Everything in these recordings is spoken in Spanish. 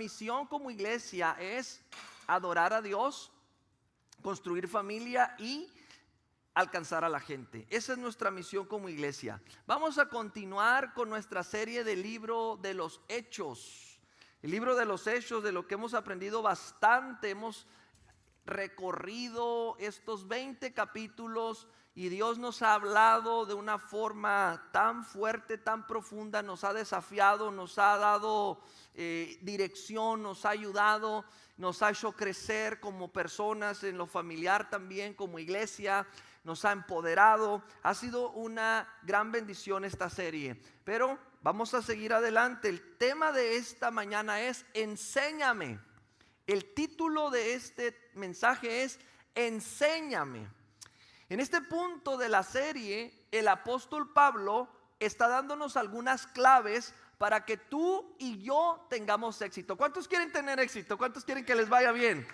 misión como iglesia es adorar a Dios, construir familia y alcanzar a la gente. Esa es nuestra misión como iglesia. Vamos a continuar con nuestra serie del libro de los Hechos. El libro de los Hechos, de lo que hemos aprendido bastante. Hemos recorrido estos 20 capítulos y Dios nos ha hablado de una forma tan fuerte, tan profunda. Nos ha desafiado, nos ha dado dirección, nos ha ayudado, nos ha hecho crecer como personas en lo familiar también, como iglesia. Nos ha empoderado. Ha sido una gran bendición esta serie, pero vamos a seguir adelante. El tema de esta mañana es enséñame. El título de este mensaje es enséñame. En este punto de la serie, el apóstol Pablo está dándonos algunas claves para que tú y yo tengamos éxito. ¿Cuántos quieren tener éxito? ¿Cuántos quieren que les vaya bien?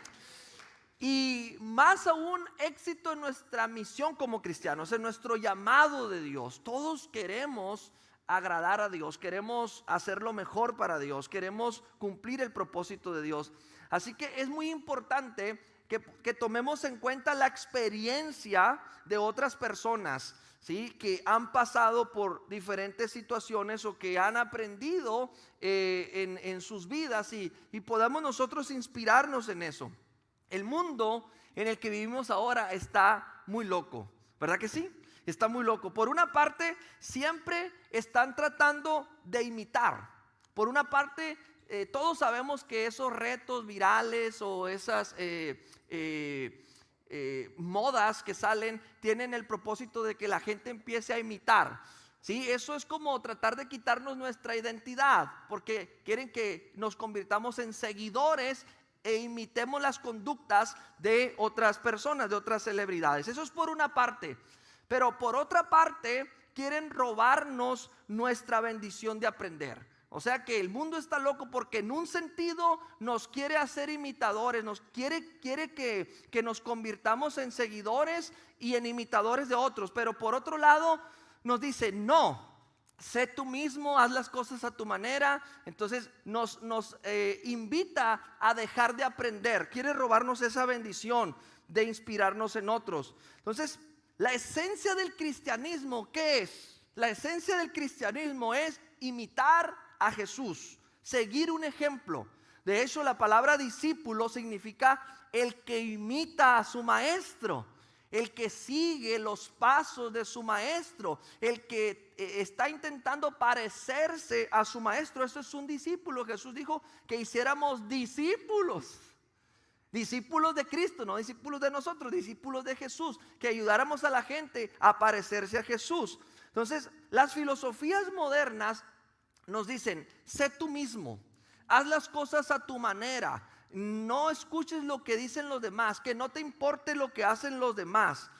Y más aún éxito en nuestra misión como cristianos, en nuestro llamado de Dios. Todos queremos agradar a Dios, queremos hacer lo mejor para Dios, queremos cumplir el propósito de Dios. Así que es muy importante que tomemos en cuenta la experiencia de otras personas, ¿sí? Que han pasado por diferentes situaciones o que han aprendido en sus vidas y podamos nosotros inspirarnos en eso. El mundo en el que vivimos ahora está muy loco, ¿verdad que sí? Está muy loco. Por una parte, siempre están tratando de imitar. Por una parte, todos sabemos que esos retos virales o esas modas que salen tienen el propósito de que la gente empiece a imitar. Sí, eso es como tratar de quitarnos nuestra identidad, porque quieren que nos convirtamos en seguidores e imitemos las conductas de otras personas, de otras celebridades. Eso es por una parte. Pero por otra parte, quieren robarnos nuestra bendición de aprender. O sea que el mundo está loco porque en un sentido nos quiere hacer imitadores, nos quiere que nos convirtamos en seguidores y en imitadores de otros. Pero por otro lado nos dice no. Sé tú mismo, haz las cosas a tu manera. Entonces nos invita a dejar de aprender. Quiere robarnos esa bendición de inspirarnos en otros. Entonces, la esencia del cristianismo, ¿qué es? La esencia del cristianismo es imitar a Jesús, seguir un ejemplo. De hecho, la palabra discípulo significa el que imita a su maestro, el que sigue los pasos de su maestro, el que está intentando parecerse a su maestro. Eso es un discípulo. Jesús dijo que hiciéramos discípulos. Discípulos de Cristo, no discípulos de nosotros, discípulos de Jesús, que ayudáramos a la gente a parecerse a Jesús. Entonces, las filosofías modernas nos dicen, sé tú mismo, haz las cosas a tu manera, no escuches lo que dicen los demás, que no te importe lo que hacen los demás.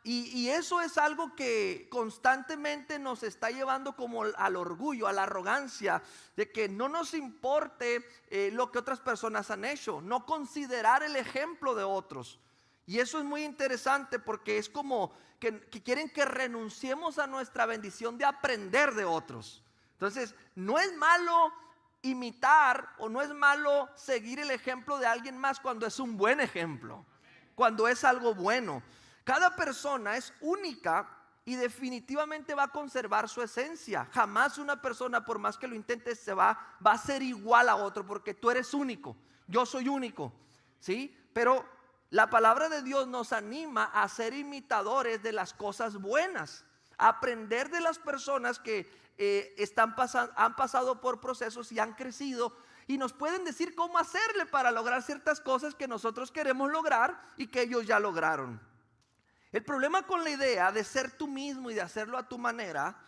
Y eso es algo que constantemente nos está llevando como al orgullo, a la arrogancia, de que no nos importe lo que otras personas han hecho, no considerar el ejemplo de otros. Y eso es muy interesante porque es como que quieren que renunciemos a nuestra bendición de aprender de otros. Entonces, no es malo imitar o no es malo seguir el ejemplo de alguien más cuando es un buen ejemplo, cuando es algo bueno. Cada persona es única y definitivamente va a conservar su esencia. Jamás una persona, por más que lo intente, va a ser igual a otro, porque tú eres único, yo soy único, ¿sí? Pero la palabra de Dios nos anima a ser imitadores de las cosas buenas, a aprender de las personas que han pasado por procesos y han crecido y nos pueden decir cómo hacerle para lograr ciertas cosas que nosotros queremos lograr y que ellos ya lograron. El problema con la idea de ser tú mismo y de hacerlo a tu manera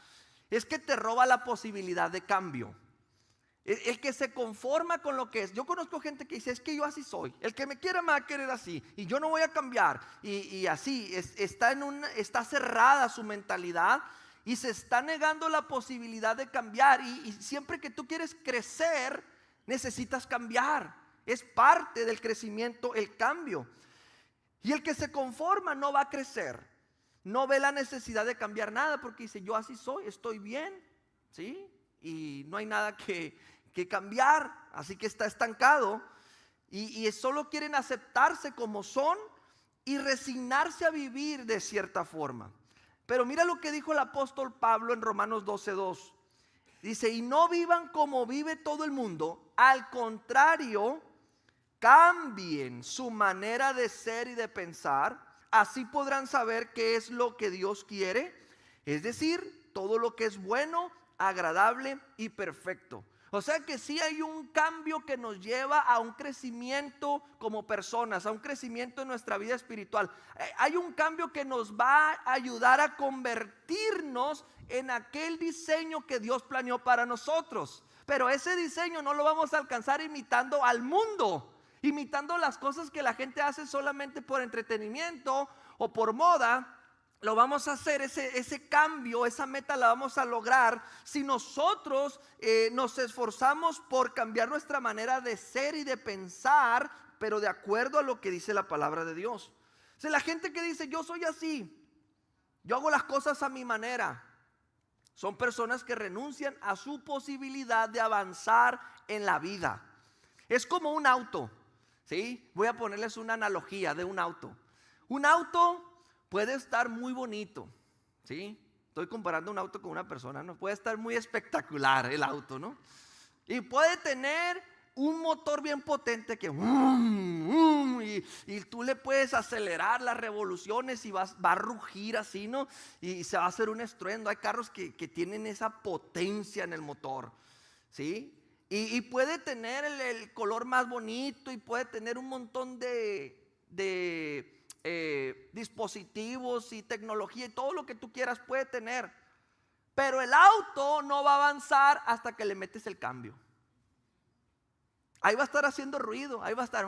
es que te roba la posibilidad de cambio. El que se conforma con lo que es. Yo conozco gente que dice, es que yo así soy. El que me quiera me va a querer así y yo no voy a cambiar. Y así está cerrada su mentalidad y se está negando la posibilidad de cambiar. Y siempre que tú quieres crecer, necesitas cambiar. Es parte del crecimiento el cambio. Y el que se conforma no va a crecer, no ve la necesidad de cambiar nada porque dice, yo así soy, estoy bien, ¿sí? Y no hay nada que que cambiar, así que está estancado y solo quieren aceptarse como son y resignarse a vivir de cierta forma. Pero mira lo que dijo el apóstol Pablo en Romanos 12:2. Dice, y no vivan como vive todo el mundo, al contrario, cambien su manera de ser y de pensar, así podrán saber qué es lo que Dios quiere, es decir, todo lo que es bueno, agradable y perfecto. O sea que sí hay un cambio que nos lleva a un crecimiento como personas, a un crecimiento en nuestra vida espiritual. Hay un cambio que nos va a ayudar a convertirnos en aquel diseño que Dios planeó para nosotros. Pero ese diseño no lo vamos a alcanzar imitando al mundo, imitando las cosas que la gente hace solamente por entretenimiento o por moda. Lo vamos a hacer, ese cambio, esa meta la vamos a lograr si nosotros nos esforzamos por cambiar nuestra manera de ser y de pensar, pero de acuerdo a lo que dice la palabra de Dios. O sea, la gente que dice, yo soy así, yo hago las cosas a mi manera, son personas que renuncian a su posibilidad de avanzar en la vida. Es como un auto, ¿sí? Voy a ponerles una analogía de un auto. Un auto puede estar muy bonito, ¿sí? Estoy comparando un auto con una persona, ¿no? Puede estar muy espectacular el auto, ¿no? Y puede tener un motor bien potente que y tú le puedes acelerar las revoluciones y va a rugir así, ¿no? Y se va a hacer un estruendo. Hay carros que tienen esa potencia en el motor, ¿sí? Y puede tener el color más bonito y puede tener un montón de dispositivos y tecnología y todo lo que tú quieras puede tener, pero el auto no va a avanzar hasta que le metes el cambio. Ahí va a estar haciendo ruido, ahí va a estar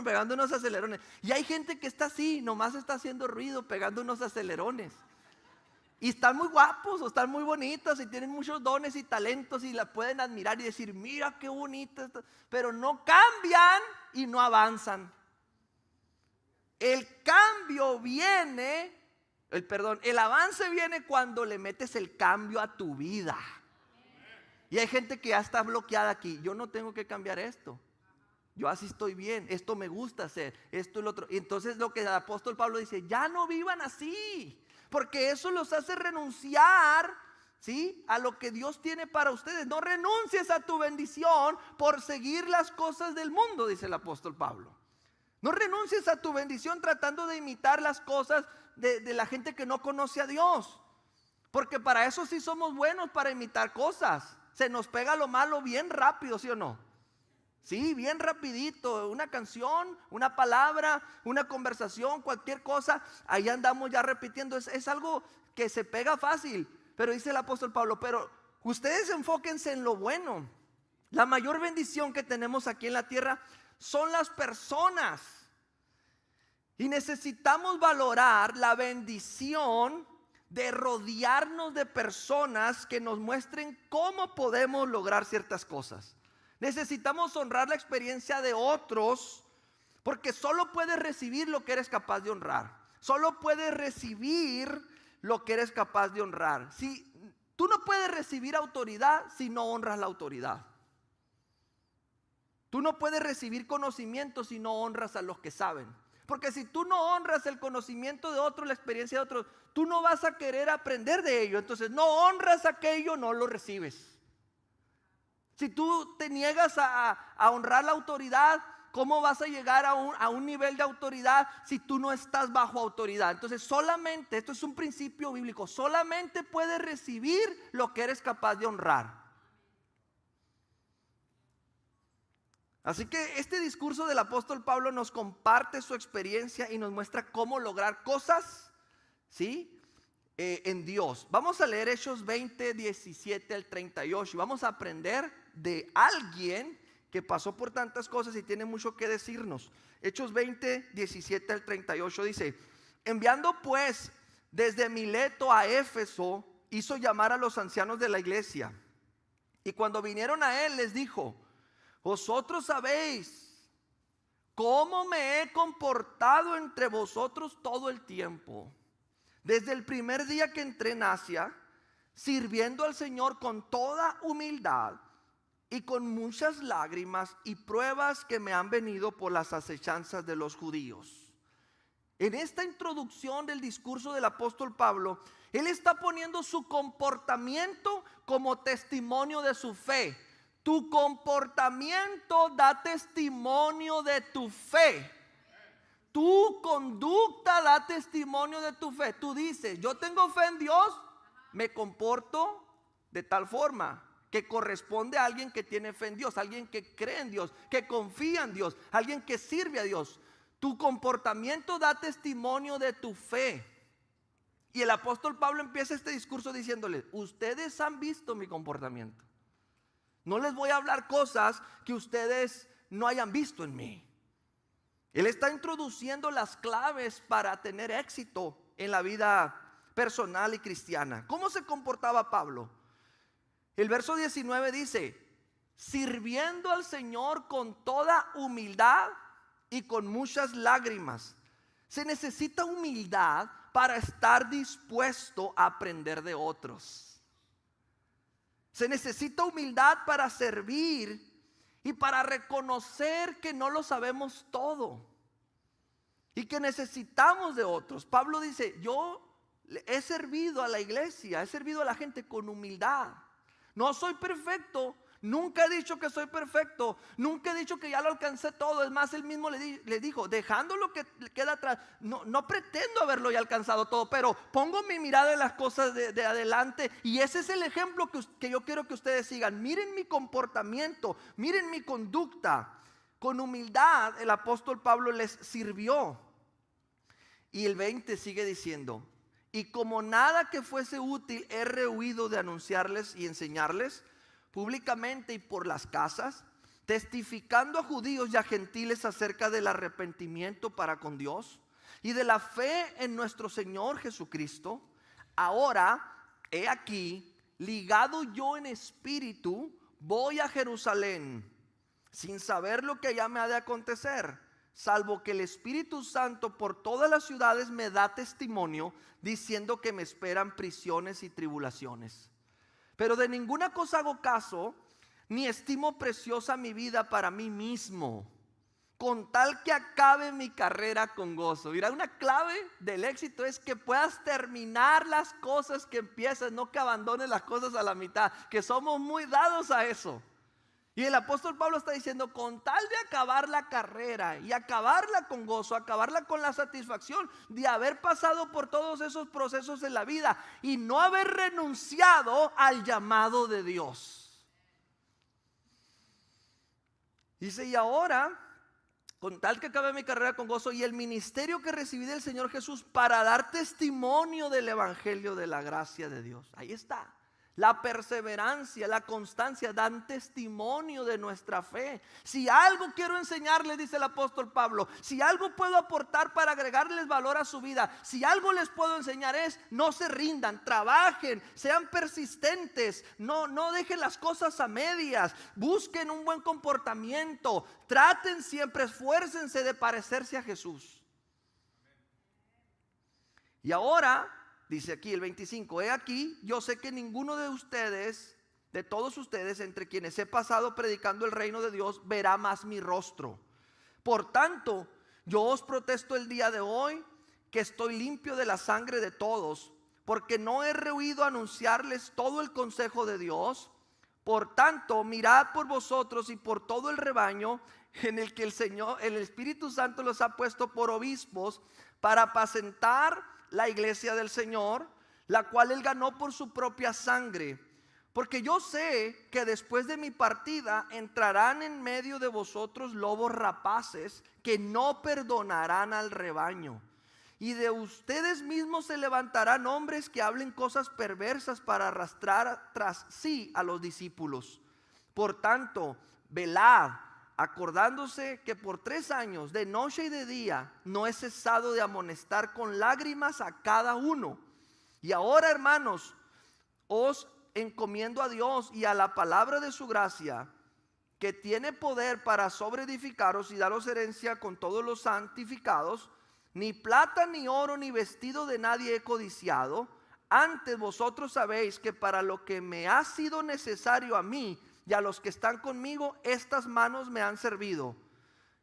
pegando unos acelerones. Y hay gente que está así, nomás está haciendo ruido, pegando unos acelerones. Y están muy guapos o están muy bonitas y tienen muchos dones y talentos y la pueden admirar y decir, mira qué bonita está, pero no cambian y no avanzan. El cambio viene, el avance viene cuando le metes el cambio a tu vida. Y hay gente que ya está bloqueada aquí. Yo no tengo que cambiar esto. Yo así estoy bien. Esto me gusta hacer. Esto y lo otro. Y entonces lo que el apóstol Pablo dice, ya no vivan así. Porque eso los hace renunciar, ¿sí?, a lo que Dios tiene para ustedes. No renuncies a tu bendición por seguir las cosas del mundo, dice el apóstol Pablo. No renuncies a tu bendición tratando de imitar las cosas de la gente que no conoce a Dios. Porque para eso sí somos buenos, para imitar cosas. Se nos pega lo malo bien rápido, ¿sí o no? Sí, bien rapidito. Una canción, una palabra, una conversación, cualquier cosa, ahí andamos ya repitiendo. Es algo que se pega fácil. Pero dice el apóstol Pablo, pero ustedes enfóquense en lo bueno. La mayor bendición que tenemos aquí en la tierra son las personas. Y necesitamos valorar la bendición de rodearnos de personas que nos muestren cómo podemos lograr ciertas cosas. Necesitamos honrar la experiencia de otros, porque solo puedes recibir lo que eres capaz de honrar. Solo puedes recibir lo que eres capaz de honrar. Si tú no puedes recibir autoridad si no honras la autoridad. Tú no puedes recibir conocimiento si no honras a los que saben. Porque si tú no honras el conocimiento de otros, la experiencia de otros, tú no vas a querer aprender de ello. Entonces no honras aquello, no lo recibes. Si tú te niegas a honrar la autoridad, ¿cómo vas a llegar a un nivel de autoridad si tú no estás bajo autoridad? Entonces solamente, esto es un principio bíblico, solamente puedes recibir lo que eres capaz de honrar. Así que este discurso del apóstol Pablo nos comparte su experiencia y nos muestra cómo lograr cosas, ¿sí?, en Dios. Vamos a leer Hechos 20, 17 al 38 y vamos a aprender de alguien que pasó por tantas cosas y tiene mucho que decirnos. Hechos 20, 17 al 38 dice: enviando pues desde Mileto a Éfeso, hizo llamar a los ancianos de la iglesia. Y cuando vinieron a él les dijo: vosotros sabéis cómo me he comportado entre vosotros todo el tiempo, desde el primer día que entré en Asia, sirviendo al Señor con toda humildad y con muchas lágrimas y pruebas que me han venido por las acechanzas de los judíos. En esta introducción del discurso del apóstol Pablo, él está poniendo su comportamiento como testimonio de su fe. Tu comportamiento da testimonio de tu fe. Tu conducta da testimonio de tu fe. Tú dices, yo tengo fe en Dios, me comporto de tal forma que corresponde a alguien que tiene fe en Dios, alguien que cree en Dios, que confía en Dios, alguien que sirve a Dios. Tu comportamiento da testimonio de tu fe. Y el apóstol Pablo empieza este discurso diciéndole, ustedes han visto mi comportamiento. No les voy a hablar cosas que ustedes no hayan visto en mí. Él está introduciendo las claves para tener éxito en la vida personal y cristiana. ¿Cómo se comportaba Pablo? El verso 19 dice, sirviendo al Señor con toda humildad y con muchas lágrimas. Se necesita humildad para estar dispuesto a aprender de otros. Se necesita humildad para servir y para reconocer que no lo sabemos todo y que necesitamos de otros. Pablo dice, yo he servido a la iglesia, he servido a la gente con humildad. No soy perfecto, nunca he dicho que soy perfecto, nunca he dicho que ya lo alcancé todo. Es más, él mismo le dijo, dejando lo que queda atrás, no pretendo haberlo ya alcanzado todo, pero pongo mi mirada en las cosas de adelante. Y ese es el ejemplo que yo quiero que ustedes sigan. Miren mi comportamiento, miren mi conducta. Con humildad el apóstol Pablo les sirvió. Y el 20 sigue diciendo, y como nada que fuese útil he rehuido de anunciarles y enseñarles públicamente y por las casas, testificando a judíos y a gentiles acerca del arrepentimiento para con Dios y de la fe en nuestro Señor Jesucristo. Ahora, he aquí, ligado yo en espíritu, voy a Jerusalén, sin saber lo que allá me ha de acontecer, salvo que el Espíritu Santo por todas las ciudades me da testimonio, diciendo que me esperan prisiones y tribulaciones. Pero de ninguna cosa hago caso, ni estimo preciosa mi vida para mí mismo, con tal que acabe mi carrera con gozo. Mira, una clave del éxito es que puedas terminar las cosas que empiezas, no que abandones las cosas a la mitad, que somos muy dados a eso. Y el apóstol Pablo está diciendo, con tal de acabar la carrera y acabarla con gozo, acabarla con la satisfacción de haber pasado por todos esos procesos en la vida y no haber renunciado al llamado de Dios. Dice, y ahora, con tal que acabe mi carrera con gozo y el ministerio que recibí del Señor Jesús para dar testimonio del evangelio de la gracia de Dios. Ahí está. La perseverancia, la constancia dan testimonio de nuestra fe. Si algo quiero enseñarles, dice el apóstol Pablo, si algo puedo aportar para agregarles valor a su vida, si algo les puedo enseñar es, no se rindan, trabajen, sean persistentes, no dejen las cosas a medias, busquen un buen comportamiento, traten siempre, esfuércense de parecerse a Jesús. Y ahora dice aquí el 25, he aquí, yo sé que ninguno de ustedes, de todos ustedes, entre quienes he pasado predicando el reino de Dios, verá más mi rostro. Por tanto, yo os protesto el día de hoy que estoy limpio de la sangre de todos, porque no he rehuido anunciarles todo el consejo de Dios. Por tanto, mirad por vosotros y por todo el rebaño en el que el Espíritu Santo los ha puesto por obispos para apacentar la iglesia del Señor, la cual Él ganó por su propia sangre. Porque yo sé que después de mi partida entrarán en medio de vosotros lobos rapaces que no perdonarán al rebaño. Y de ustedes mismos se levantarán hombres que hablen cosas perversas para arrastrar tras sí a los discípulos. Por tanto, velad, acordándose que por 3 años, de noche y de día, no he cesado de amonestar con lágrimas a cada uno. Y ahora, hermanos, os encomiendo a Dios y a la palabra de su gracia, que tiene poder para sobreedificaros y daros herencia con todos los santificados. Ni plata, ni oro, ni vestido de nadie he codiciado. Antes vosotros sabéis que para lo que me ha sido necesario a mí, y a los que están conmigo, estas manos me han servido.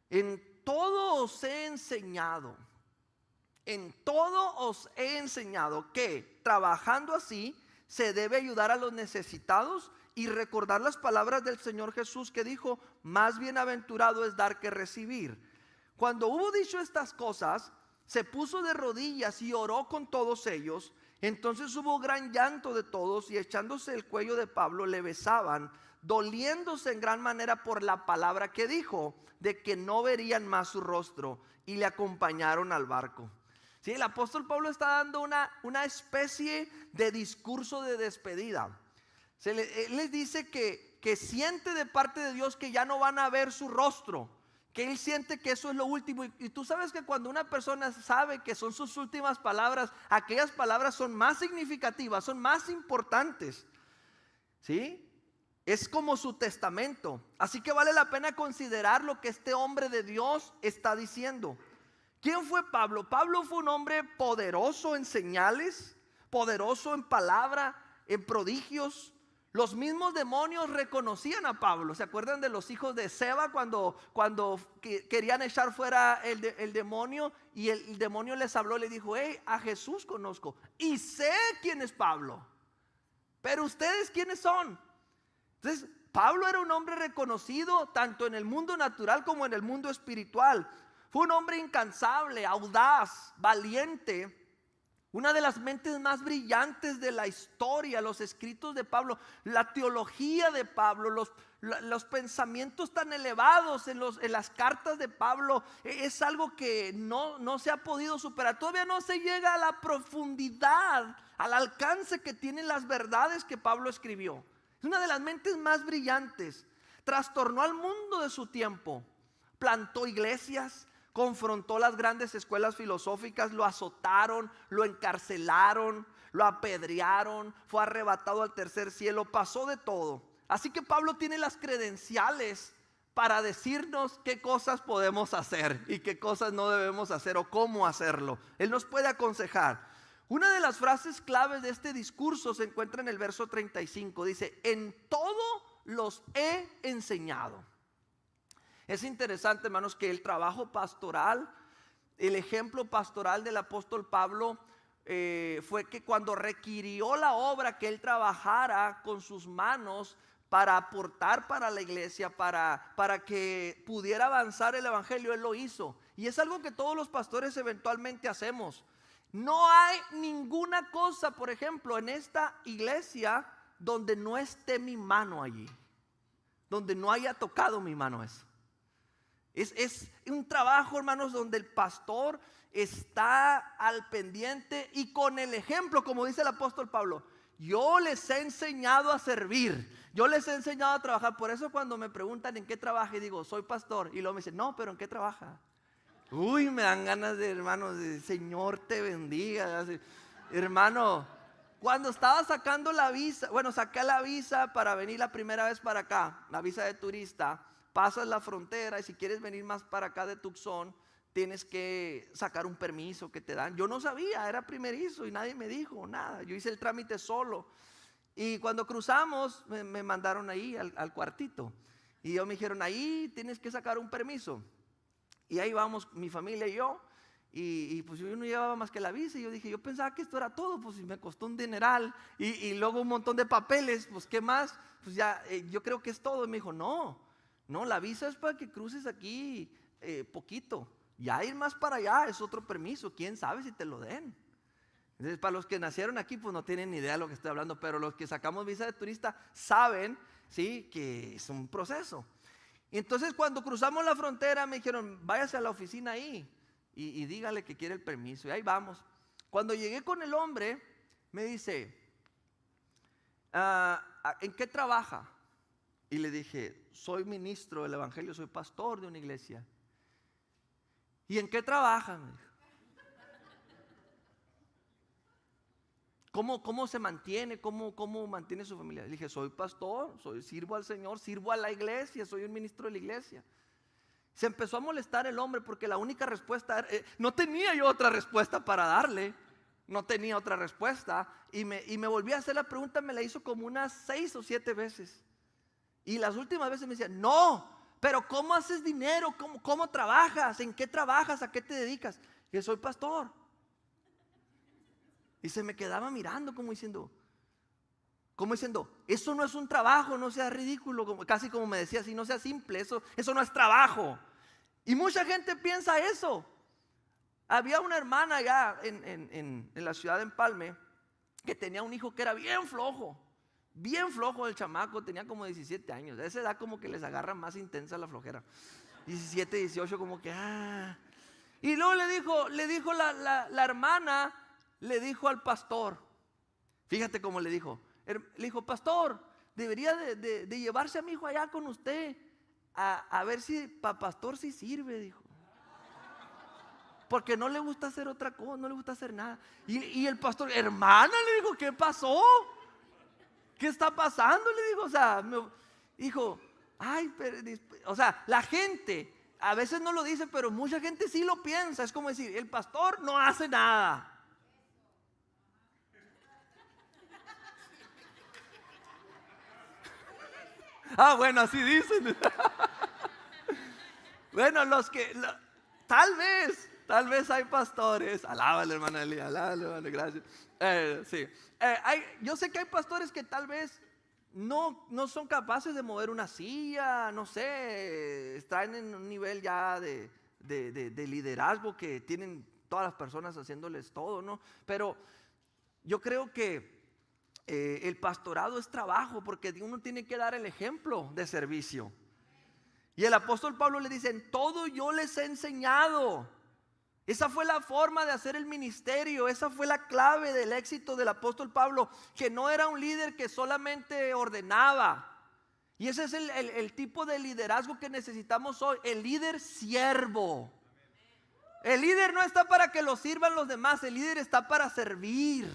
En todo os he enseñado. En todo os he enseñado que trabajando así se debe ayudar a los necesitados y recordar las palabras del Señor Jesús que dijo: más bienaventurado es dar que recibir. Cuando hubo dicho estas cosas, se puso de rodillas y oró con todos ellos. Entonces hubo gran llanto de todos, y echándose el cuello de Pablo le besaban, doliéndose en gran manera por la palabra que dijo, de que no verían más su rostro, y le acompañaron al barco. Sí, el apóstol Pablo está dando una especie de discurso de despedida. Él les dice que siente de parte de Dios que ya no van a ver su rostro, que él siente que eso es lo último. Y tú sabes que cuando una persona sabe que son sus últimas palabras, aquellas palabras son más significativas, son más importantes, ¿sí? Es como su testamento. Así que vale la pena considerar lo que este hombre de Dios está diciendo. ¿Quién fue Pablo? Pablo fue un hombre poderoso en señales, poderoso en palabra, en prodigios. Los mismos demonios reconocían a Pablo. ¿Se acuerdan de los hijos de Seba cuando querían echar fuera el demonio? Y el demonio les habló, le dijo: hey, a Jesús conozco y sé quién es Pablo, pero ustedes ¿quiénes son? Entonces Pablo era un hombre reconocido tanto en el mundo natural como en el mundo espiritual. Fue un hombre incansable, audaz, valiente. Una de las mentes más brillantes de la historia, los escritos de Pablo, la teología de Pablo, los pensamientos tan elevados en las cartas de Pablo, es algo que no se ha podido superar. Todavía no se llega a la profundidad, al alcance que tienen las verdades que Pablo escribió. Es una de las mentes más brillantes. Trastornó al mundo de su tiempo, plantó iglesias, confrontó las grandes escuelas filosóficas, lo azotaron, lo encarcelaron, lo apedrearon, fue arrebatado al tercer cielo, pasó de todo. Así que Pablo tiene las credenciales para decirnos qué cosas podemos hacer y qué cosas no debemos hacer o cómo hacerlo. Él nos puede aconsejar. Una de las frases claves de este discurso se encuentra en el verso 35. Dice: en todo los he enseñado. Es interesante, hermanos, que el trabajo pastoral, el ejemplo pastoral del apóstol Pablo fue que cuando requirió la obra que él trabajara con sus manos para aportar para la iglesia, para que pudiera avanzar el evangelio, él lo hizo. Y es algo que todos los pastores eventualmente hacemos. No hay ninguna cosa, por ejemplo, en esta iglesia donde no esté mi mano allí, donde no haya tocado mi mano eso. Es un trabajo, hermanos, donde el pastor está al pendiente y con el ejemplo, como dice el apóstol Pablo: yo les he enseñado a servir, yo les he enseñado a trabajar. Por eso cuando me preguntan en qué trabaja, y digo: soy pastor, y luego me dicen: no, pero ¿en qué trabaja? Uy, me dan ganas de, hermanos, de Señor te bendiga. Así, hermano, cuando estaba sacando la visa, saqué la visa para venir la primera vez para acá, la visa de turista. Pasas la frontera y si quieres venir más para acá de Tucson, tienes que sacar un permiso que te dan. Yo no sabía, era primerizo y nadie me dijo nada. Yo hice el trámite solo. Y cuando cruzamos, me mandaron ahí al cuartito. Y ellos me dijeron: ahí tienes que sacar un permiso. Y ahí vamos, mi familia y yo. Y pues yo no llevaba más que la visa. Y yo dije: yo pensaba que esto era todo, pues me costó un dineral. Y luego un montón de papeles, pues ¿qué más? Pues ya, yo creo que es todo. Y me dijo: no, la visa es para que cruces aquí poquito. Ya ir más para allá es otro permiso. ¿Quién sabe si te lo den? Entonces, para los que nacieron aquí, pues no tienen ni idea de lo que estoy hablando. Pero los que sacamos visa de turista saben, ¿sí?, que es un proceso. Y entonces cuando cruzamos la frontera me dijeron: váyase a la oficina ahí y dígale que quiere el permiso. Y ahí vamos. Cuando llegué con el hombre, me dice: ¿en qué trabaja? Y le dije: soy ministro del evangelio, soy pastor de una iglesia. ¿Y en qué trabaja? Me dijo. ¿Cómo se mantiene? ¿Cómo mantiene su familia? Le dije: soy pastor, sirvo al Señor, sirvo a la iglesia, soy un ministro de la iglesia. Se empezó a molestar el hombre porque la única respuesta, no tenía yo otra respuesta para darle. No tenía otra respuesta. Y me volví a hacer la pregunta, me la hizo como unas 6 o 7 veces. Y las últimas veces me decían, no, pero ¿cómo haces dinero? ¿Cómo trabajas? ¿En qué trabajas? ¿A qué te dedicas? Y yo soy pastor. Y se me quedaba mirando como diciendo, eso no es un trabajo, no sea ridículo, casi como me decía así, no sea simple, eso no es trabajo. Y mucha gente piensa eso. Había una hermana allá en la ciudad de Empalme que tenía un hijo que era bien flojo el chamaco, tenía como 17 años. A esa edad como que les agarra más intensa la flojera. 17, 18 como que Y luego le dijo la hermana, le dijo al pastor, fíjate cómo le dijo, pastor, debería de llevarse a mi hijo allá con usted a ver si para pastor sí sirve, dijo. Porque no le gusta hacer otra cosa, no le gusta hacer nada. Y el pastor, hermana, le dijo, ¿qué pasó? ¿Qué está pasando? Le dijo, dijo, la gente a veces no lo dice, pero mucha gente sí lo piensa. Es como decir, el pastor no hace nada. Bueno, así dicen. Bueno, tal vez hay pastores. Alábale, hermana Eli, alábale, hermano, gracias. Sí. Yo sé que hay pastores que tal vez no son capaces de mover una silla, no sé, están en un nivel ya de liderazgo que tienen todas las personas haciéndoles todo, ¿no? Pero yo creo que el pastorado es trabajo, porque uno tiene que dar el ejemplo de servicio. Y el apóstol Pablo le dice, en todo yo les he enseñado. Esa fue la forma de hacer el ministerio, esa fue la clave del éxito del apóstol Pablo, que no era un líder que solamente ordenaba. Y ese es el tipo de liderazgo que necesitamos hoy, el líder siervo. El líder no está para que lo sirvan los demás, el líder está para servir.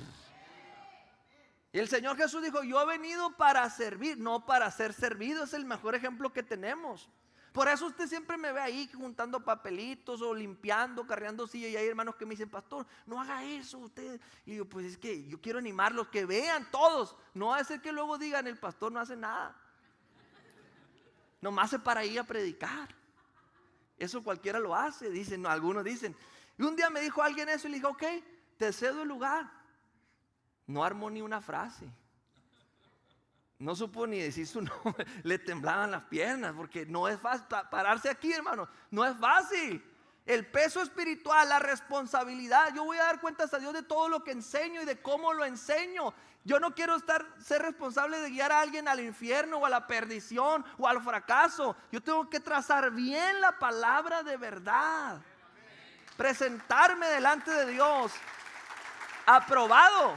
Y el Señor Jesús dijo, yo he venido para servir, no para ser servido. Es el mejor ejemplo que tenemos. Por eso usted siempre me ve ahí juntando papelitos o limpiando, cargando sillas. Y hay hermanos que me dicen, pastor, no haga eso usted. Y yo, pues es que yo quiero animarlos, que vean todos. No va a ser que luego digan, el pastor no hace nada. Nomás se para ir a predicar. Eso cualquiera lo hace, dicen, no, algunos dicen. Y un día me dijo alguien eso y le dije, ok, te cedo el lugar. No armó ni una frase. No supo ni decir su nombre. Le temblaban las piernas, porque no es fácil pararse aquí, hermano. No es fácil. El peso espiritual, la responsabilidad. Yo voy a dar cuentas a Dios de todo lo que enseño y de cómo lo enseño. Yo no quiero ser responsable de guiar a alguien al infierno o a la perdición o al fracaso. Yo tengo que trazar bien la palabra de verdad. Presentarme delante de Dios aprobado.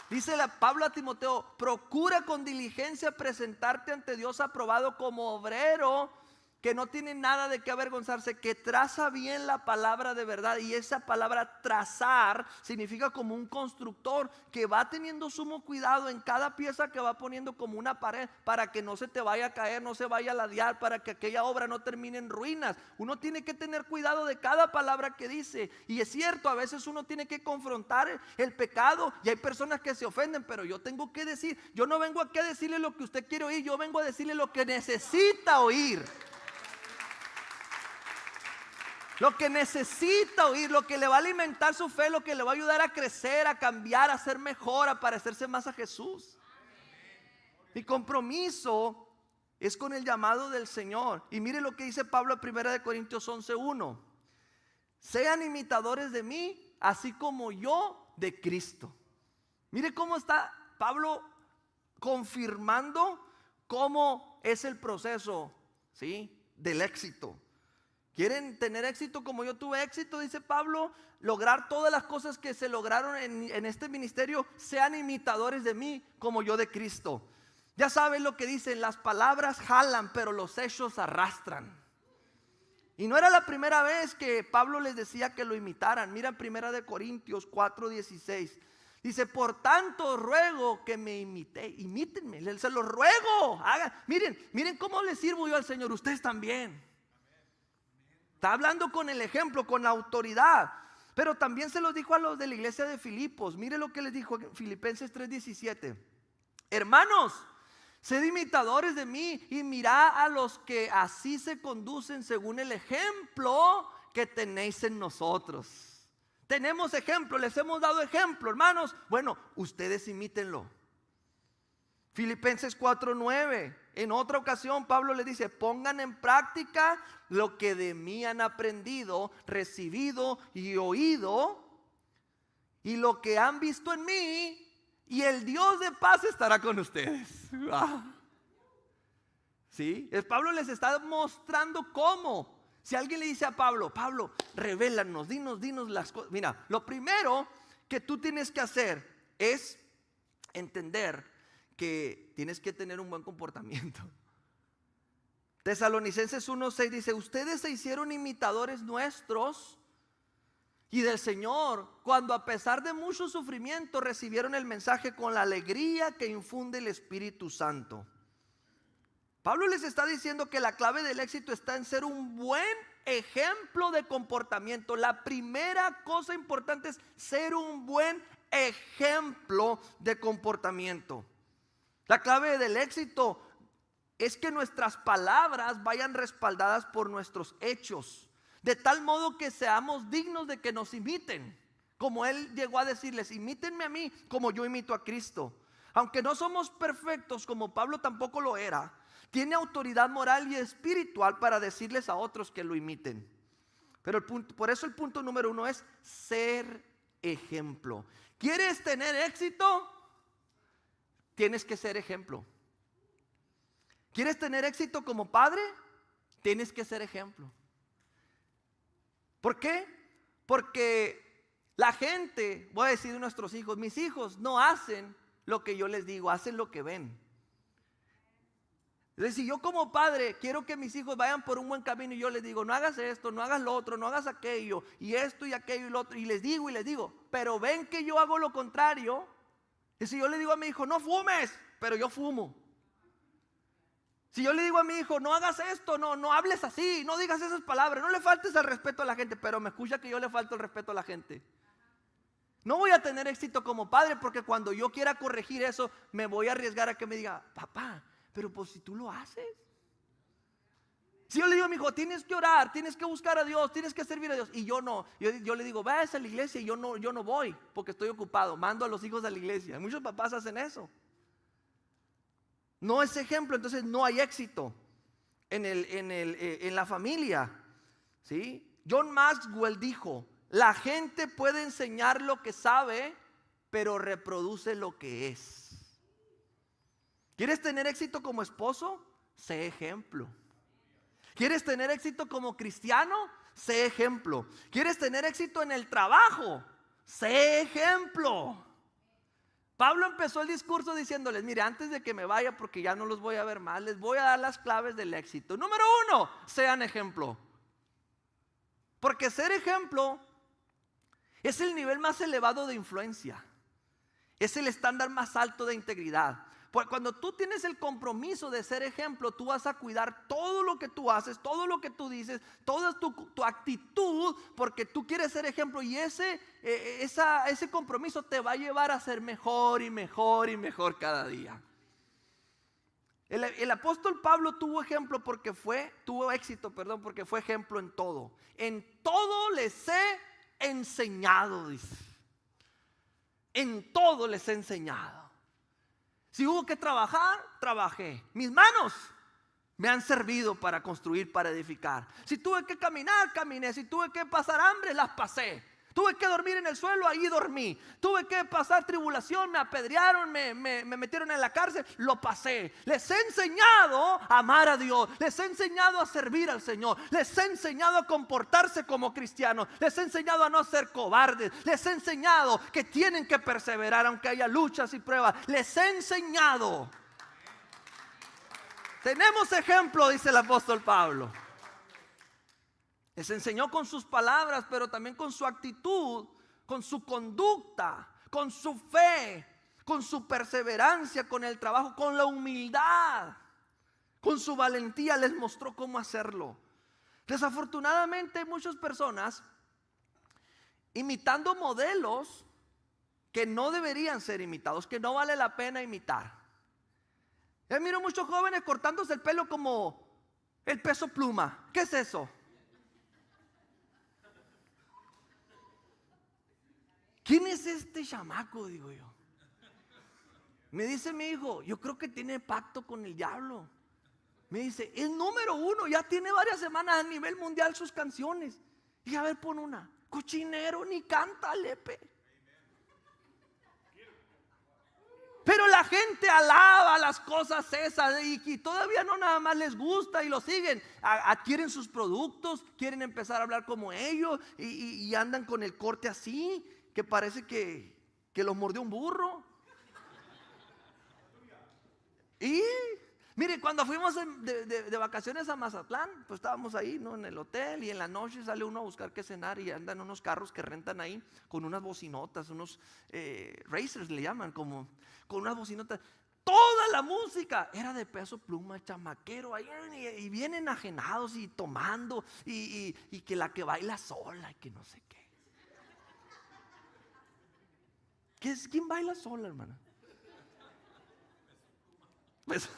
Dice Pablo a Timoteo, procura con diligencia presentarte ante Dios aprobado como obrero que no tiene nada de qué avergonzarse, que traza bien la palabra de verdad. Y esa palabra trazar significa como un constructor que va teniendo sumo cuidado en cada pieza que va poniendo como una pared, para que no se te vaya a caer, no se vaya a ladear, para que aquella obra no termine en ruinas. Uno tiene que tener cuidado de cada palabra que dice. Y es cierto, a veces uno tiene que confrontar el pecado y hay personas que se ofenden, pero yo tengo que decir, yo no vengo aquí a decirle lo que usted quiere oír, yo vengo a decirle lo que necesita oír. Lo que necesita oír, lo que le va a alimentar su fe, lo que le va a ayudar a crecer, a cambiar, a ser mejor, a parecerse más a Jesús. Mi compromiso es con el llamado del Señor. Y mire lo que dice Pablo en 1 Corintios 11:1. Sean imitadores de mí, así como yo de Cristo. Mire cómo está Pablo confirmando cómo es el proceso, ¿sí?, del éxito. ¿Quieren tener éxito como yo tuve éxito? Dice Pablo, lograr todas las cosas que se lograron en este ministerio. Sean imitadores de mí como yo de Cristo. Ya saben lo que dicen, las palabras jalan, pero los hechos arrastran. Y no era la primera vez que Pablo les decía que lo imitaran. Mira 1 Corintios 4:16. Dice, por tanto ruego que me imítenme, se los ruego. Miren cómo les sirvo yo al Señor, ustedes también. Está hablando con el ejemplo, con la autoridad. Pero también se los dijo a los de la iglesia de Filipos. Mire lo que les dijo en Filipenses 3:17. Hermanos, Sed imitadores de mí y mirad a los que así se conducen según el ejemplo que tenéis en nosotros. Tenemos ejemplo, les hemos dado ejemplo, hermanos. Bueno, ustedes imítenlo. Filipenses 4:9. En otra ocasión Pablo le dice: pongan en práctica lo que de mí han aprendido, recibido y oído, y lo que han visto en mí, y el Dios de paz estará con ustedes. ¿Sí? Pablo les está mostrando cómo. Si alguien le dice a Pablo: Pablo, revélanos, dinos las cosas. Mira, lo primero que tú tienes que hacer es entender que tienes que tener un buen comportamiento. Tesalonicenses 1:6 dice: ustedes se hicieron imitadores nuestros y del Señor, cuando a pesar de mucho sufrimiento recibieron el mensaje con la alegría que infunde el Espíritu Santo. Pablo les está diciendo que la clave del éxito está en ser un buen ejemplo de comportamiento. La primera cosa importante es ser un buen ejemplo de comportamiento. La clave del éxito es que nuestras palabras vayan respaldadas por nuestros hechos, de tal modo que seamos dignos de que nos imiten. Como él llegó a decirles: imítenme a mí como yo imito a Cristo. Aunque no somos perfectos, como Pablo tampoco lo era, tiene autoridad moral y espiritual para decirles a otros que lo imiten. Pero por eso el punto número 1 es ser ejemplo. ¿Quieres tener éxito? Tienes que ser ejemplo. ¿Quieres tener éxito como padre? Tienes que ser ejemplo. ¿Por qué? Porque la gente, voy a decir de nuestros hijos, mis hijos no hacen lo que yo les digo, hacen lo que ven. Entonces, si yo como padre quiero que mis hijos vayan por un buen camino y yo les digo: no hagas esto, no hagas lo otro, no hagas aquello, y esto y aquello y lo otro, y les digo, pero ven que yo hago lo contrario. Y si yo le digo a mi hijo: no fumes, pero yo fumo. Si yo le digo a mi hijo: no hagas esto, no hables así, no digas esas palabras, no le faltes el respeto a la gente, pero me escucha que yo le falto el respeto a la gente, no voy a tener éxito como padre, porque cuando yo quiera corregir eso, me voy a arriesgar a que me diga: papá, pero pues si tú lo haces. Si yo le digo a mi hijo: tienes que orar, tienes que buscar a Dios, tienes que servir a Dios, y yo no, yo le digo: vayas a la iglesia, y yo no voy porque estoy ocupado, mando a los hijos a la iglesia. Muchos papás hacen eso. No es ejemplo, entonces no hay éxito en la familia. ¿Sí? John Maxwell dijo: la gente puede enseñar lo que sabe, pero reproduce lo que es. ¿Quieres tener éxito como esposo? Sé ejemplo. ¿Quieres tener éxito como cristiano? Sé ejemplo. ¿Quieres tener éxito en el trabajo? Sé ejemplo. Pablo empezó el discurso diciéndoles: mire, antes de que me vaya, porque ya no los voy a ver más, les voy a dar las claves del éxito. Número 1, sean ejemplo. Porque ser ejemplo es el nivel más elevado de influencia. Es el estándar más alto de integridad. Cuando tú tienes el compromiso de ser ejemplo, tú vas a cuidar todo lo que tú haces, todo lo que tú dices, toda tu actitud, porque tú quieres ser ejemplo, y ese compromiso te va a llevar a ser mejor y mejor y mejor cada día. El apóstol Pablo tuvo éxito porque fue ejemplo en todo. En todo les he enseñado, dice. En todo les he enseñado. Si hubo que trabajar, trabajé. Mis manos me han servido para construir, para edificar. Si tuve que caminar, caminé. Si tuve que pasar hambre, las pasé. Tuve que dormir en el suelo, ahí dormí. Tuve que pasar tribulación, me apedrearon, me metieron en la cárcel, lo pasé. Les he enseñado a amar a Dios. Les he enseñado a servir al Señor. Les he enseñado a comportarse como cristianos. Les he enseñado a no ser cobardes. Les he enseñado que tienen que perseverar aunque haya luchas y pruebas. Les he enseñado. Tenemos ejemplo, dice el apóstol Pablo. Les enseñó con sus palabras, pero también con su actitud, con su conducta, con su fe, con su perseverancia, con el trabajo, con la humildad, con su valentía. Les mostró cómo hacerlo. Desafortunadamente hay muchas personas imitando modelos que no deberían ser imitados, que no vale la pena imitar. Yo miro muchos jóvenes cortándose el pelo como el Peso Pluma. ¿Qué es eso? ¿Quién es este chamaco? Digo yo. Me dice mi hijo, yo creo que tiene pacto con el diablo. Me dice, es número 1, ya tiene varias semanas a nivel mundial sus canciones. Y a ver, pon una. Cochinero, ni canta, Lepe. Pero la gente alaba las cosas esas y todavía no nada más les gusta y lo siguen. Adquieren sus productos, quieren empezar a hablar como ellos y andan con el corte así, que parece que los mordió un burro. Y mire, cuando fuimos de vacaciones a Mazatlán, pues estábamos ahí, ¿no? En el hotel, y en la noche sale uno a buscar qué cenar y andan unos carros que rentan ahí con unas bocinotas, unos racers le llaman, como con unas bocinotas. Toda la música era de Peso Pluma, chamaquero ahí, y bien enajenados y tomando y que la que baila sola y que no sé qué. ¿Quién baila sola, hermana? Pues,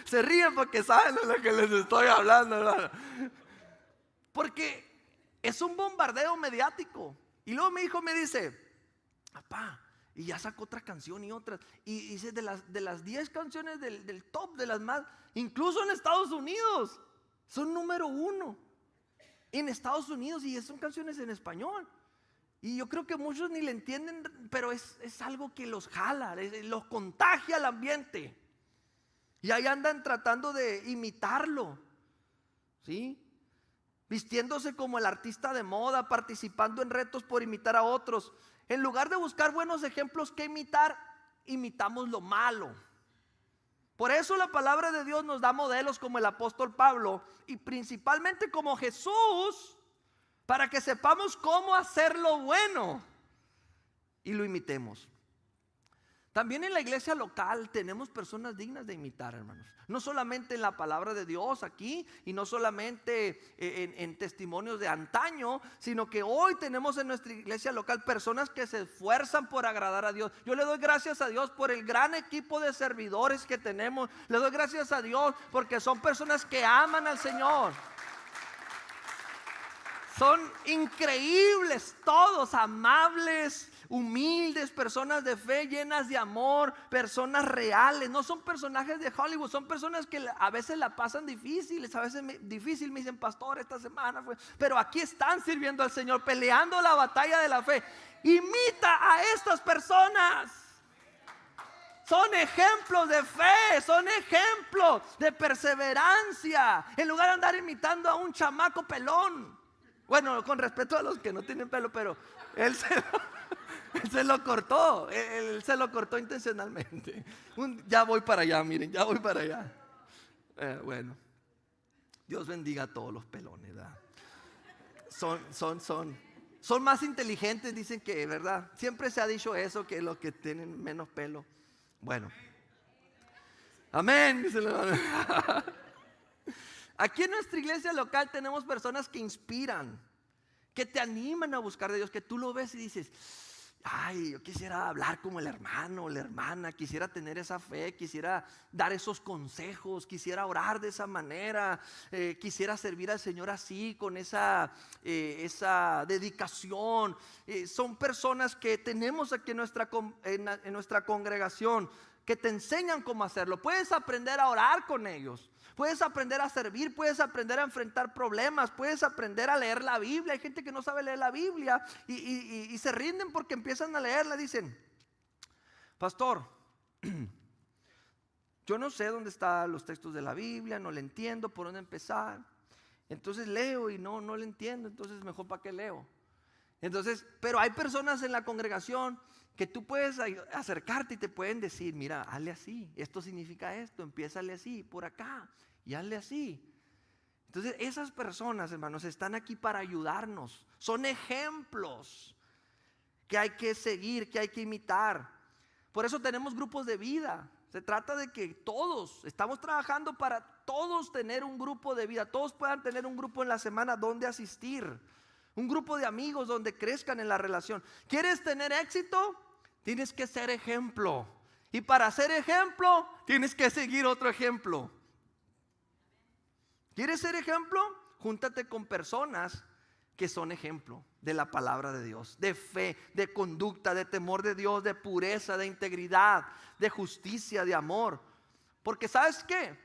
se ríen porque saben de lo que les estoy hablando, hermano. Porque es un bombardeo mediático. Y luego mi hijo me dice, papá, y ya sacó otra canción y otras. Y dice, de las 10 canciones del top, de las más, incluso en Estados Unidos, son número 1. En Estados Unidos, y son canciones en español. Y yo creo que muchos ni le entienden, pero es algo que los jala, los contagia al ambiente. Y ahí andan tratando de imitarlo, ¿sí? Vistiéndose como el artista de moda, participando en retos por imitar a otros. En lugar de buscar buenos ejemplos que imitar, imitamos lo malo. Por eso la palabra de Dios nos da modelos como el apóstol Pablo y principalmente como Jesús, para que sepamos cómo hacer lo bueno y lo imitemos. También en la iglesia local tenemos personas dignas de imitar, hermanos. No solamente en la palabra de Dios aquí y no solamente en testimonios de antaño, sino que hoy tenemos en nuestra iglesia local personas que se esfuerzan por agradar a Dios. Yo le doy gracias a Dios por el gran equipo de servidores que tenemos. Le doy gracias a Dios porque son personas que aman al Señor. Son increíbles todos, amables, humildes, personas de fe, llenas de amor, personas reales. No son personajes de Hollywood, son personas que a veces la pasan difíciles, a veces difícil. Me dicen, pastor, esta semana fue, pero aquí están sirviendo al Señor, peleando la batalla de la fe. Imita a estas personas. Son ejemplos de fe, son ejemplos de perseverancia. En lugar de andar imitando a un chamaco pelón. Bueno, con respeto a los que no tienen pelo, pero él se lo cortó. Él se lo cortó intencionalmente. Ya voy para allá, miren, ya voy para allá. Bueno, Dios bendiga a todos los pelones, ¿verdad? Son más inteligentes, dicen que, ¿verdad? Siempre se ha dicho eso, que los que tienen menos pelo. Bueno, amén. Aquí en nuestra iglesia local tenemos personas que inspiran, que te animan a buscar de Dios, que tú lo ves y dices, ay, yo quisiera hablar como el hermano o la hermana, quisiera tener esa fe, quisiera dar esos consejos, quisiera orar de esa manera, quisiera servir al Señor así, con esa dedicación. Son personas que tenemos aquí en nuestra congregación, que te enseñan cómo hacerlo. Puedes aprender a orar con ellos. Puedes aprender a servir, puedes aprender a enfrentar problemas, puedes aprender a leer la Biblia. Hay gente que no sabe leer la Biblia y se rinden porque empiezan a leerla. Dicen, pastor, yo no sé dónde están los textos de la Biblia, no le entiendo por dónde empezar. Entonces leo y no le entiendo, entonces mejor para qué leo. Entonces, pero hay personas en la congregación que tú puedes acercarte y te pueden decir, mira, hazle así, esto significa esto, empiézale así, por acá, y hazle así. Entonces esas personas, hermanos, están aquí para ayudarnos. Son ejemplos que hay que seguir, que hay que imitar. Por eso tenemos grupos de vida. Se trata de que todos estamos trabajando para todos tener un grupo de vida, todos puedan tener un grupo en la semana donde asistir. Un grupo de amigos donde crezcan en la relación. ¿Quieres tener éxito? Tienes que ser ejemplo. Y para ser ejemplo, tienes que seguir otro ejemplo. ¿Quieres ser ejemplo? Júntate con personas que son ejemplo de la palabra de Dios, de fe, de conducta, de temor de Dios, de pureza, de integridad, de justicia, de amor. Porque ¿sabes qué?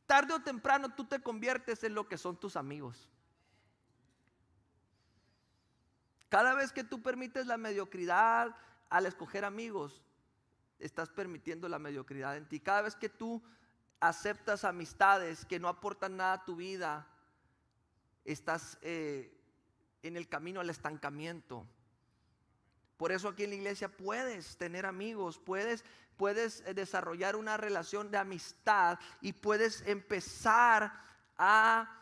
Tarde o temprano tú te conviertes en lo que son tus amigos. Cada vez que tú permites la mediocridad al escoger amigos, estás permitiendo la mediocridad en ti. Cada vez que tú aceptas amistades que no aportan nada a tu vida, estás en el camino al estancamiento. Por eso aquí en la iglesia puedes tener amigos, puedes desarrollar una relación de amistad y puedes empezar a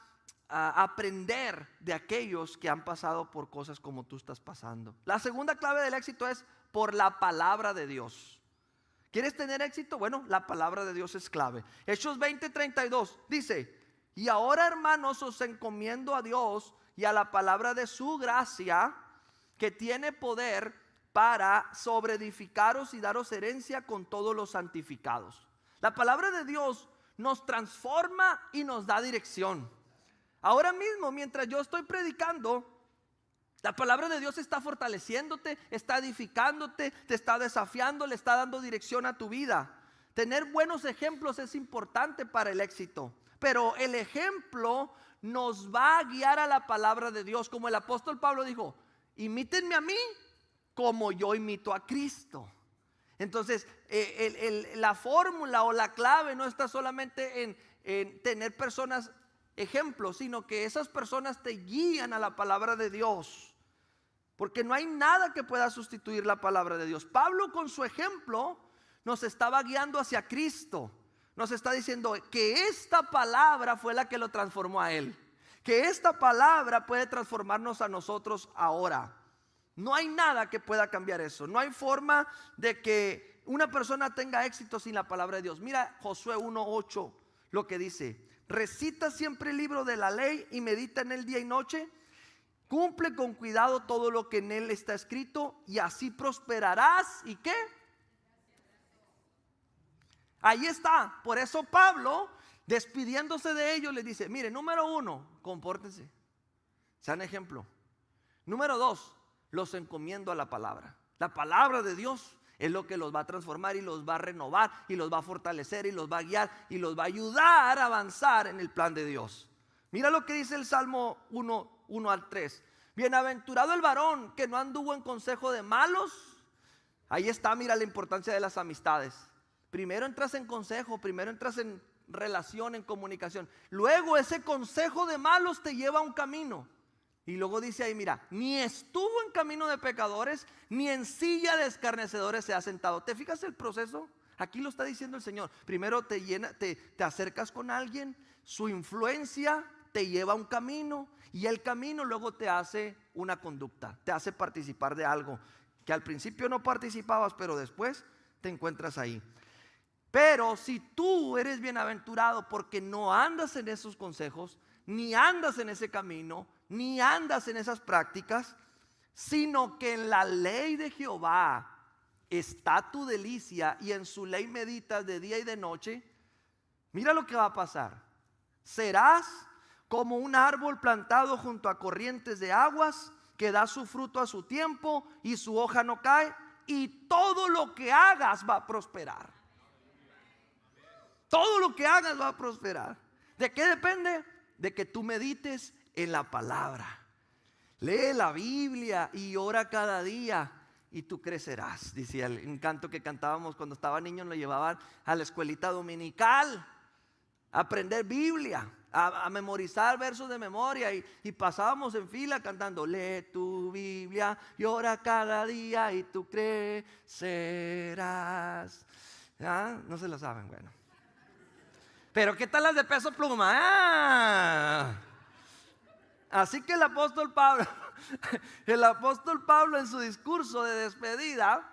aprender de aquellos que han pasado por cosas como tú estás pasando. La segunda clave del éxito es por la palabra de Dios. ¿Quieres tener éxito? Bueno, la palabra de Dios es clave. Hechos 20:32 dice: y ahora, hermanos, os encomiendo a Dios y a la palabra de su gracia, que tiene poder para sobreedificaros y daros herencia con todos los santificados. La palabra de Dios nos transforma y nos da dirección. Ahora mismo, mientras yo estoy predicando, la palabra de Dios está fortaleciéndote, está edificándote, te está desafiando, le está dando dirección a tu vida. Tener buenos ejemplos es importante para el éxito, pero el ejemplo nos va a guiar a la palabra de Dios. Como el apóstol Pablo dijo: imítenme a mí como yo imito a Cristo. Entonces la fórmula o la clave no está solamente en tener personas ejemplos, sino que esas personas te guían a la palabra de Dios. Porque no hay nada que pueda sustituir la palabra de Dios. Pablo, con su ejemplo, nos estaba guiando hacia Cristo. Nos está diciendo que esta palabra fue la que lo transformó a él, que esta palabra puede transformarnos a nosotros ahora. No hay nada que pueda cambiar eso. No hay forma de que una persona tenga éxito sin la palabra de Dios. Mira Josué 1:8, lo que dice: recita siempre el libro de la ley y medita en él día y noche. Cumple con cuidado todo lo que en él está escrito, y así prosperarás. ¿Y qué? Ahí está. Por eso Pablo, despidiéndose de ellos, les dice: mire, número 1, compórtense, sean ejemplo. Número 2, los encomiendo a la palabra. La palabra de Dios es lo que los va a transformar y los va a renovar y los va a fortalecer y los va a guiar y los va a ayudar a avanzar en el plan de Dios. Mira lo que dice el Salmo 1:1-3. Bienaventurado el varón que no anduvo en consejo de malos. Ahí está, mira la importancia de las amistades. Primero entras en consejo, primero entras en relación, en comunicación. Luego ese consejo de malos te lleva a un camino. Y luego dice ahí, mira, ni estuvo en camino de pecadores, ni en silla de escarnecedores se ha sentado. ¿Te fijas el proceso? Aquí lo está diciendo el Señor. Primero te acercas con alguien, su influencia te lleva a un camino, y el camino luego te hace una conducta, te hace participar de algo que al principio no participabas, pero después te encuentras ahí. Pero si tú eres bienaventurado porque no andas en esos consejos, ni andas en ese camino, ni andas en esas prácticas, sino que en la ley de Jehová está tu delicia, y en su ley meditas de día y de noche. Mira lo que va a pasar. Serás como un árbol plantado junto a corrientes de aguas, que da su fruto a su tiempo y su hoja no cae, y todo lo que hagas va a prosperar. Todo lo que hagas va a prosperar. ¿De qué depende? De que tú medites en la palabra. Lee la Biblia y ora cada día y tú crecerás. Decía el canto que cantábamos cuando estaba niño, nos llevaban a la escuelita dominical a aprender Biblia, a memorizar versos de memoria, y pasábamos en fila cantando: lee tu Biblia y ora cada día y tú crecerás. ¿Ah? No se lo saben, bueno. Pero ¿qué tal las de Peso Pluma? Así que el apóstol Pablo en su discurso de despedida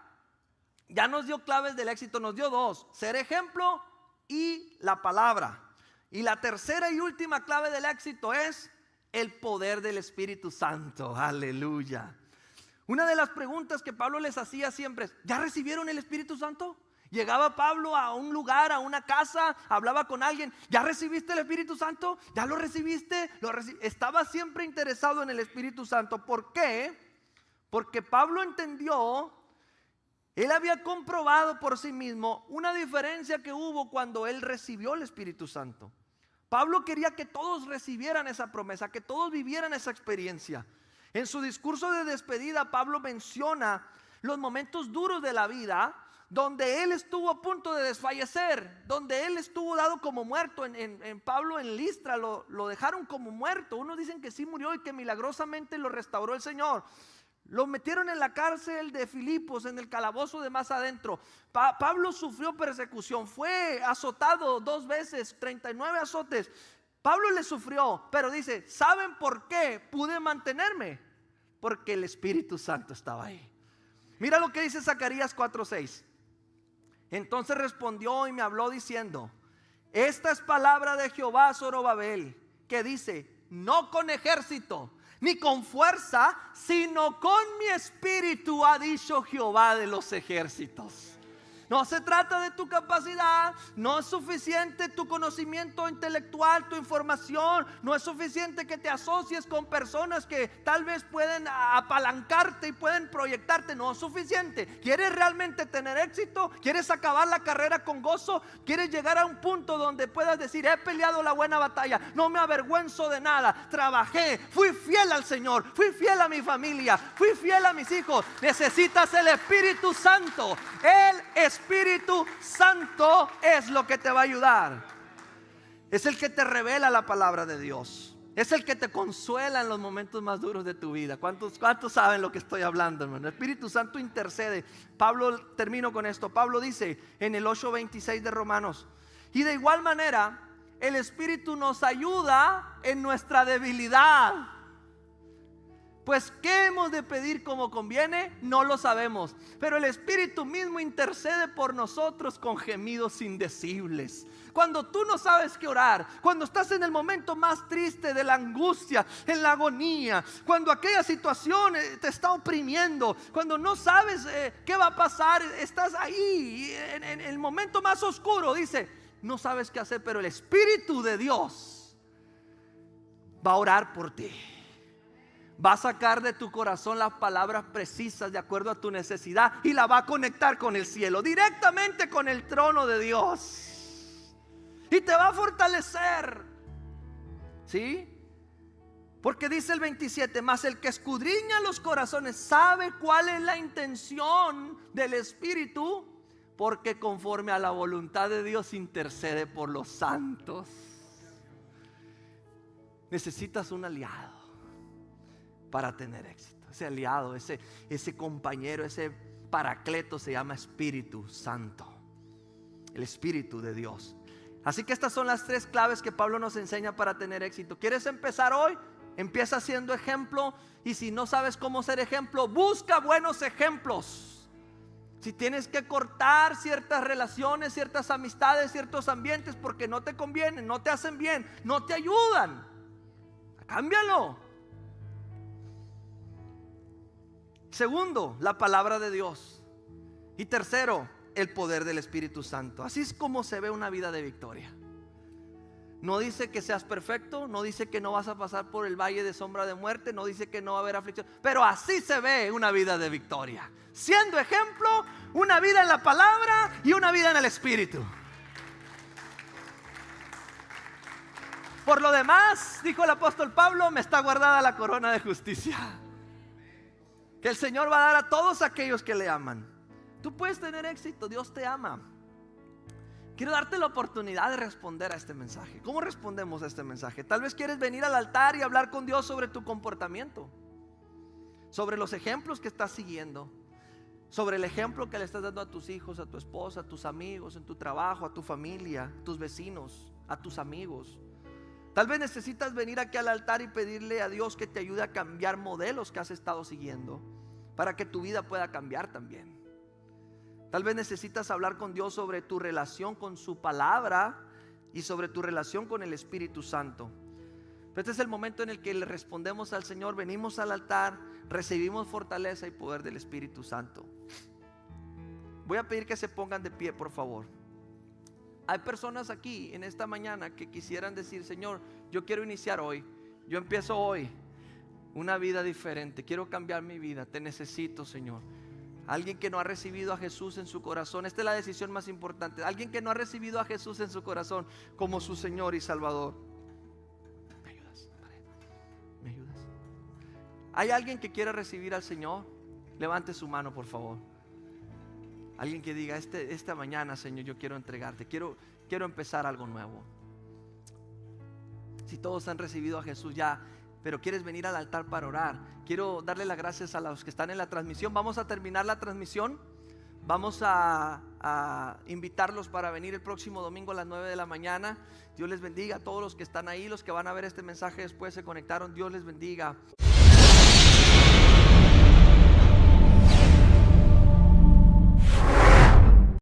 ya nos dio claves del éxito. Nos dio dos: ser ejemplo y la palabra. Y la tercera y última clave del éxito es el poder del Espíritu Santo. Aleluya. Una de las preguntas que Pablo les hacía siempre es: ¿ya recibieron el Espíritu Santo? Llegaba Pablo a un lugar, a una casa, hablaba con alguien. ¿Ya recibiste el Espíritu Santo? ¿Ya lo recibiste? Estaba siempre interesado en el Espíritu Santo. ¿Por qué? Porque Pablo entendió, él había comprobado por sí mismo una diferencia que hubo cuando él recibió el Espíritu Santo. Pablo quería que todos recibieran esa promesa, que todos vivieran esa experiencia. En su discurso de despedida, Pablo menciona los momentos duros de la vida, donde él estuvo a punto de desfallecer, donde él estuvo dado como muerto. En Pablo en Listra lo dejaron como muerto. Unos dicen que sí murió y que milagrosamente lo restauró el Señor. Lo metieron en la cárcel de Filipos, en el calabozo de más adentro. Pablo sufrió persecución, fue azotado 2 veces, 39 azotes. Pablo le sufrió, pero dice, ¿saben por qué pude mantenerme? Porque el Espíritu Santo estaba ahí. Mira lo que dice Zacarías 4:6. Entonces respondió y me habló diciendo, esta es palabra de Jehová a Zorobabel, que dice, no con ejército ni con fuerza, sino con mi espíritu, ha dicho Jehová de los ejércitos. No se trata de tu capacidad, no es suficiente tu conocimiento intelectual, tu información, no es suficiente que te asocies con personas que tal vez pueden apalancarte y pueden proyectarte, no es suficiente. ¿Quieres realmente tener éxito? ¿Quieres acabar la carrera con gozo? ¿Quieres llegar a un punto donde puedas decir, he peleado la buena batalla, no me avergüenzo de nada, trabajé, fui fiel al Señor, fui fiel a mi familia, fui fiel a mis hijos? Necesitas el Espíritu Santo. El Espíritu Santo es lo que te va a ayudar. Es el que te revela la palabra de Dios. Es el que te consuela en los momentos más duros de tu vida. ¿Cuántos saben lo que estoy hablando, hermano? El Espíritu Santo intercede. Pablo, termino con esto. Pablo dice en el 8:26 de Romanos, y de igual manera el Espíritu nos ayuda en nuestra debilidad. Pues ¿qué hemos de pedir como conviene? No lo sabemos, pero el Espíritu mismo intercede por nosotros con gemidos indecibles. Cuando tú no sabes qué orar, cuando estás en el momento más triste de la angustia, en la agonía, cuando aquella situación te está oprimiendo, cuando no sabes qué va a pasar, estás ahí en el momento más oscuro, dice, no sabes qué hacer, pero el Espíritu de Dios va a orar por ti. Va a sacar de tu corazón las palabras precisas de acuerdo a tu necesidad y la va a conectar con el cielo, directamente con el trono de Dios. Y te va a fortalecer. ¿Sí? Porque dice el 27, mas el que escudriña los corazones sabe cuál es la intención del Espíritu, porque conforme a la voluntad de Dios intercede por los santos. Necesitas un aliado para tener éxito. Ese aliado, ese compañero, ese paracleto se llama Espíritu Santo, el Espíritu de Dios. Así que estas son las 3 claves que Pablo nos enseña para tener éxito. ¿Quieres empezar hoy? Empieza siendo ejemplo, y si no sabes cómo ser ejemplo, busca buenos ejemplos. Si tienes que cortar ciertas relaciones, ciertas amistades, ciertos ambientes porque no te convienen, no te hacen bien, no te ayudan, cámbialo. Segundo, la palabra de Dios. Y tercero, el poder del Espíritu Santo. Así es como se ve una vida de victoria. No dice que seas perfecto, no dice que no vas a pasar por el valle de sombra de muerte, no dice que no va a haber aflicción, pero así se ve una vida de victoria, siendo ejemplo, una vida en la palabra y una vida en el Espíritu. Por lo demás, dijo el apóstol Pablo, me está guardada la corona de justicia, que el Señor va a dar a todos aquellos que le aman. Tú puedes tener éxito, Dios te ama. Quiero darte la oportunidad de responder a este mensaje. ¿Cómo respondemos a este mensaje? Tal vez quieres venir al altar y hablar con Dios sobre tu comportamiento, sobre los ejemplos que estás siguiendo, sobre el ejemplo que le estás dando a tus hijos, a tu esposa, a tus amigos, en tu trabajo, a tu familia, a tus vecinos, a tus amigos. Tal vez necesitas venir aquí al altar y pedirle a Dios que te ayude a cambiar modelos que has estado siguiendo para que tu vida pueda cambiar también. Tal vez necesitas hablar con Dios sobre tu relación con su palabra y sobre tu relación con el Espíritu Santo. Pero este es el momento en el que le respondemos al Señor, venimos al altar, recibimos fortaleza y poder del Espíritu Santo. Voy a pedir que se pongan de pie, por favor. Hay personas aquí en esta mañana que quisieran decir: Señor, yo quiero iniciar hoy, yo empiezo hoy una vida diferente, quiero cambiar mi vida, te necesito, Señor. Alguien que no ha recibido a Jesús en su corazón, esta es la decisión más importante. Alguien que no ha recibido a Jesús en su corazón como su Señor y Salvador. ¿Me ayudas? ¿Me ayudas? ¿Hay alguien que quiera recibir al Señor? Levante su mano, por favor. Alguien que diga: esta mañana, Señor, yo quiero entregarte, quiero empezar algo nuevo. Si todos han recibido a Jesús ya, pero quieres venir al altar para orar, quiero darle las gracias a los que están en la transmisión. Vamos a terminar la transmisión. Vamos a invitarlos para venir el próximo domingo a las 9 de la mañana. Dios les bendiga a todos los que están ahí, los que van a ver este mensaje después se conectaron. Dios les bendiga.